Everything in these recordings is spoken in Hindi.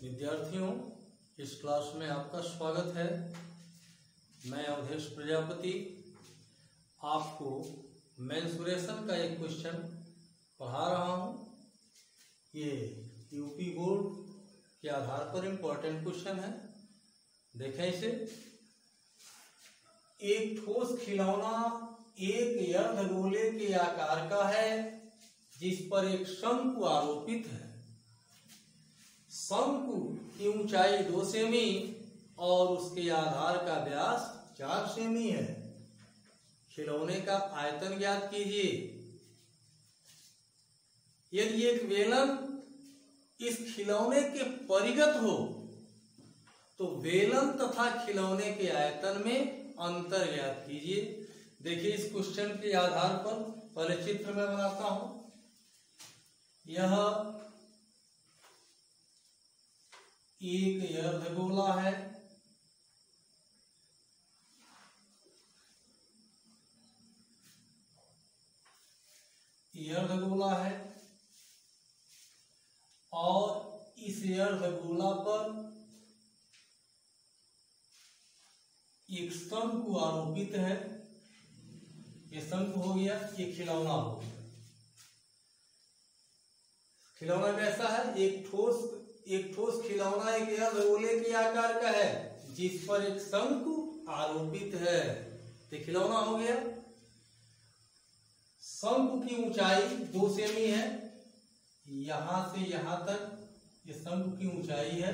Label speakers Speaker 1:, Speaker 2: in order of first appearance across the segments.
Speaker 1: विद्यार्थियों, इस क्लास में आपका स्वागत है। मैं अवधेश प्रजापति आपको मेंसुरेशन का एक क्वेश्चन पढ़ा रहा हूँ। ये यूपी बोर्ड के आधार पर इम्पोर्टेंट क्वेश्चन है। देखें इसे। एक ठोस खिलौना एक अर्धगोले के आकार का है जिस पर एक शंकु आरोपित है। शंकु की ऊंचाई 2 सेमी और उसके आधार का व्यास 4 सेमी है। खिलौने का आयतन ज्ञात कीजिए। यदि एक बेलन इस खिलौने के परिगत हो तो बेलन तथा खिलौने के आयतन में अंतर ज्ञात कीजिए। देखिए, इस क्वेश्चन के आधार पर पहले चित्र में बनाता हूं। यह एक अर्धगोला है। अर्धगोला है और इस अर्धगोला पर एक शंकु आरोपित है। ये शंकु हो गया, ये खिलौना हो गया। खिलौना कैसा है? एक ठोस खिलौना एक अर्धगोले के आकार का है जिस पर एक शंकु आरोपित है। तो खिलौना हो गया। शंकु की ऊंचाई 2 सेमी है। यहां से यहां तक ये शंकु की ऊंचाई है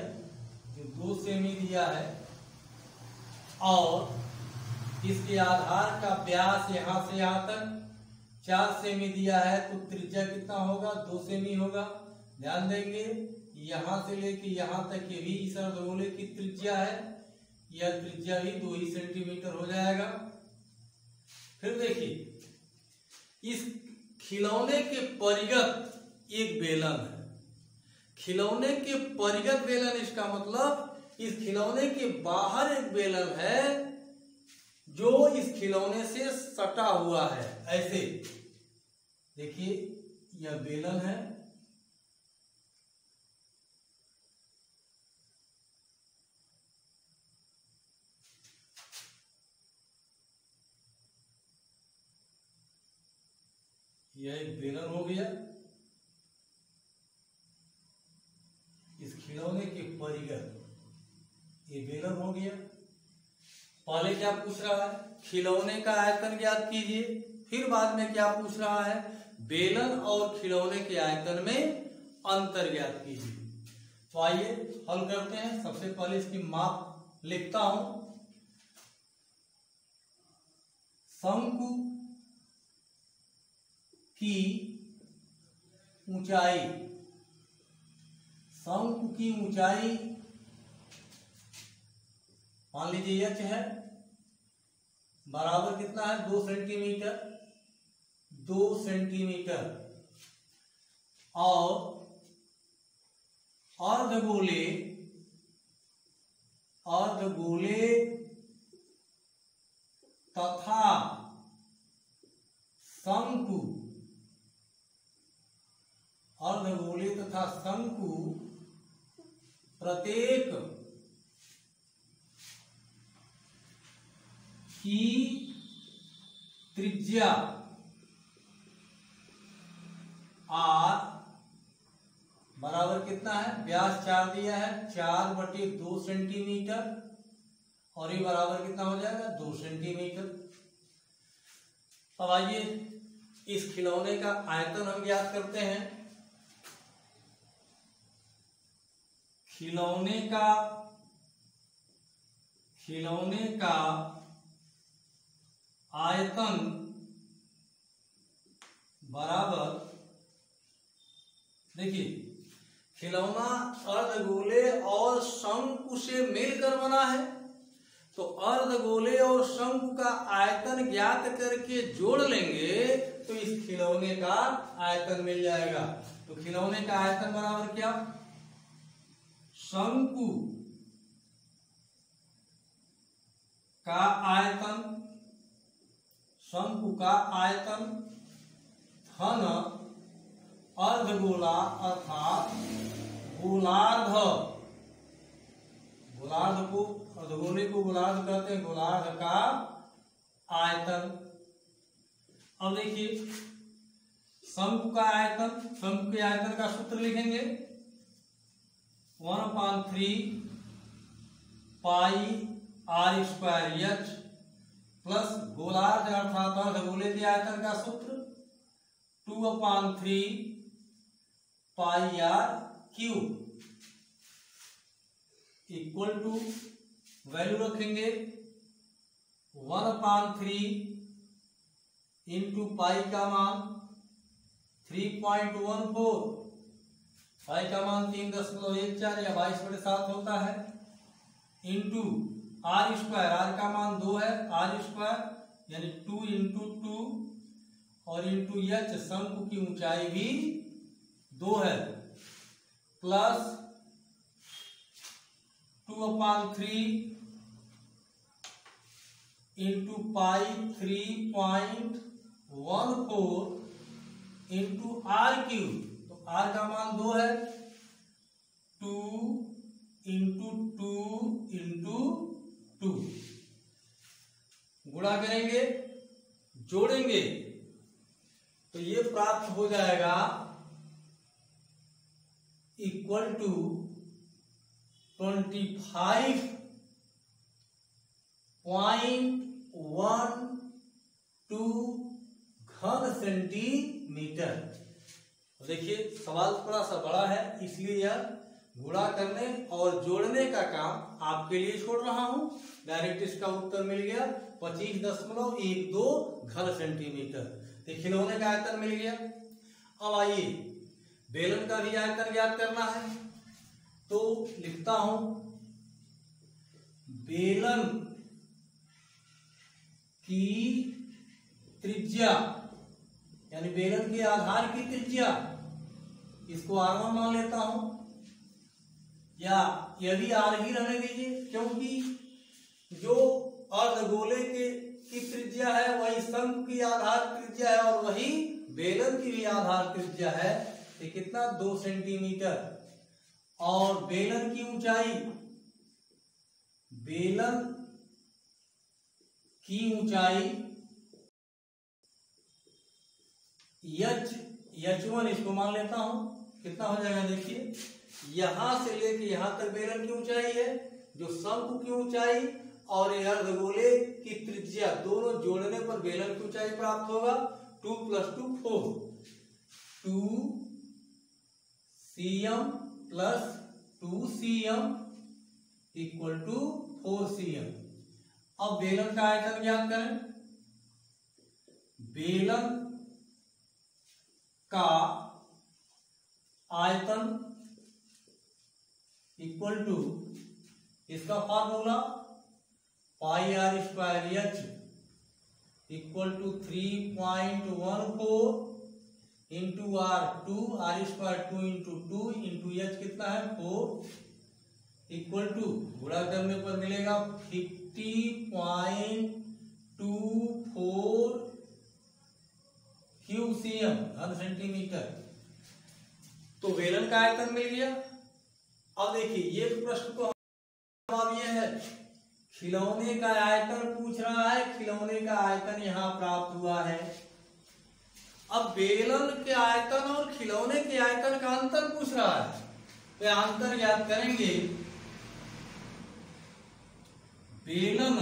Speaker 1: जो 2 सेमी दिया है और इसके आधार का व्यास यहां से यहां तक 4 सेमी दिया है। तो त्रिज्या कितना होगा? 2 सेमी होगा। ध्यान देंगे, यहां से लेके यहां तक ये भी इस अर्धगोले की त्रिज्या है। यह त्रिज्या भी 2 ही सेंटीमीटर हो जाएगा। फिर देखिए, इस खिलौने के परिगत एक बेलन है। खिलौने के परिगत बेलन, इसका मतलब इस खिलौने के बाहर एक बेलन है जो इस खिलौने से सटा हुआ है। ऐसे देखिए, यह बेलन है। यह एक बेलन हो गया। इस खिलौने के परिगत ये बेलन हो गया। पहले क्या पूछ रहा है? खिलौने का आयतन ज्ञात कीजिए। फिर बाद में क्या पूछ रहा है? बेलन और खिलौने के आयतन में अंतर ज्ञात कीजिए। तो आइए हल करते हैं। सबसे पहले इसकी माप लिखता हूं। शंकु की ऊंचाई, शंकु की ऊंचाई मान लीजिए h है, बराबर कितना है? 2 सेंटीमीटर। 2 सेंटीमीटर। और अर्धगोले तथा शंकु, अर्धगोले तथा शंकु प्रत्येक की त्रिज्या r बराबर कितना है? व्यास 4 दिया है, 4/2 सेंटीमीटर और ये बराबर कितना हो जाएगा? 2 सेंटीमीटर। अब आइए इस खिलौने का आयतन हम ज्ञात करते हैं। खिलौने का आयतन बराबर, देखिए, खिलौना अर्धगोले और शंकु से मिलकर बना है। तो अर्धगोले और शंकु का आयतन ज्ञात करके जोड़ लेंगे तो इस खिलौने का आयतन मिल जाएगा। तो खिलौने का आयतन बराबर क्या? शंकु का आयतन धन अर्धगोला अर्थात गोलार्ध गोलार्ध को, अर्धगोले को गोलार्ध कहते हैं, गोलार्ध का आयतन। अब देखिए शंकु का आयतन, शंकु के आयतन का सूत्र लिखेंगे 1/3 pi R square H plus गोलार्ध अर्थात अर्धगोले के आयतन का सूत्र 2/3 pi R cube equal to value रखेंगे 1/3 इंटू पाई का मान 3.14, पाई का मान 3.14 या 22/7 होता है, इंटू आर स्क्वायर, आर का मान 2 है, आर स्क्वायर यानी 2 इंटू 2 और इंटू एच, शंकु की ऊंचाई भी 2 है, plus 2/3 into pi 3.14 into R cube, तो आर का मान 2 है, 2 इंटू 2 इंटू 2, गुणा करेंगे, जोड़ेंगे तो ये प्राप्त हो जाएगा इक्वल टू 25.12 घन सेंटीमीटर। देखिए सवाल थोड़ा सा बड़ा है, इसलिए यह गुणा करने और जोड़ने का काम आपके लिए छोड़ रहा हूं। डायरेक्ट इसका उत्तर मिल गया 25.12 घन सेंटीमीटर। तो खिलौने का आयतन मिल गया। अब आइए बेलन का भी आयतन ज्ञात करना है, तो लिखता हूं बेलन की त्रिज्या यानी बेलन के आधार की त्रिज्या, इसको R1 मान लेता हूं, या यह भी R ही रहने दीजिए, क्योंकि जो अर्धगोले की त्रिज्या है वही शंकु की आधार त्रिज्या है और वही बेलन की भी आधार त्रिज्या है। ये कितना 2 सेंटीमीटर। और बेलन की ऊंचाई, बेलन की ऊंचाई H1 इसको मान लेता हूं, कितना हो जाएगा देखिए, यहां से लेके यहां तक बेलन की ऊंचाई है, जो शंकु की ऊंचाई और अर्धगोले की त्रिज्या दोनों जोड़ने पर बेलन की ऊंचाई प्राप्त होगा 2 + 2 4, 2cm plus 2cm equal to 4cm। अब बेलन का आयतन ज्ञात करें। बेलन का आयतन इक्वल टू, इसका formula pi R square H equal to 3.14 into R 2, R square 2 into 2 into H कितना है 4 इक्वल टू, गुणा करने पर मिलेगा 50.24 क्यूसीएम घन सेंटीमीटर। तो बेलन का आयतन मिल गया। अब देखिए ये प्रश्न को जवाब ये है, खिलौने का आयतन पूछ रहा है, खिलौने का आयतन यहां प्राप्त हुआ है। अब बेलन के आयतन और खिलौने के आयतन का अंतर पूछ रहा है, तो अंतर याद करेंगे। बेलन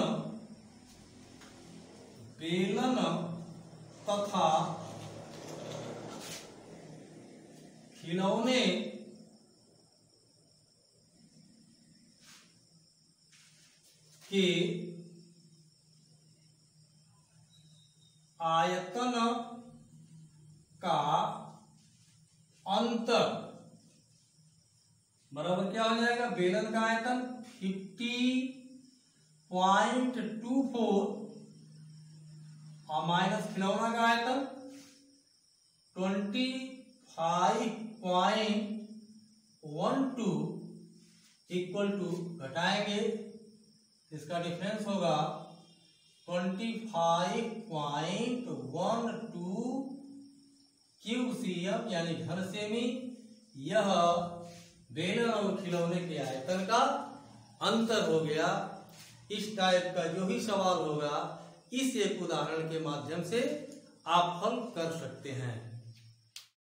Speaker 1: तथा खिलौने के आयतन का अंतर बराबर क्या हो जाएगा, बेलन का आयतन 50.24 और माइनस खिलौना का आयतन 25.12 इक्वल टू, घटाएंगे इसका डिफरेंस होगा 25.12 क्यूसीएम यानी घन सेमी। यह बेलन और खिलौने के आयतन का अंतर हो गया। इस टाइप का जो भी सवाल होगा इस एक उदाहरण के माध्यम से आप हल कर सकते हैं।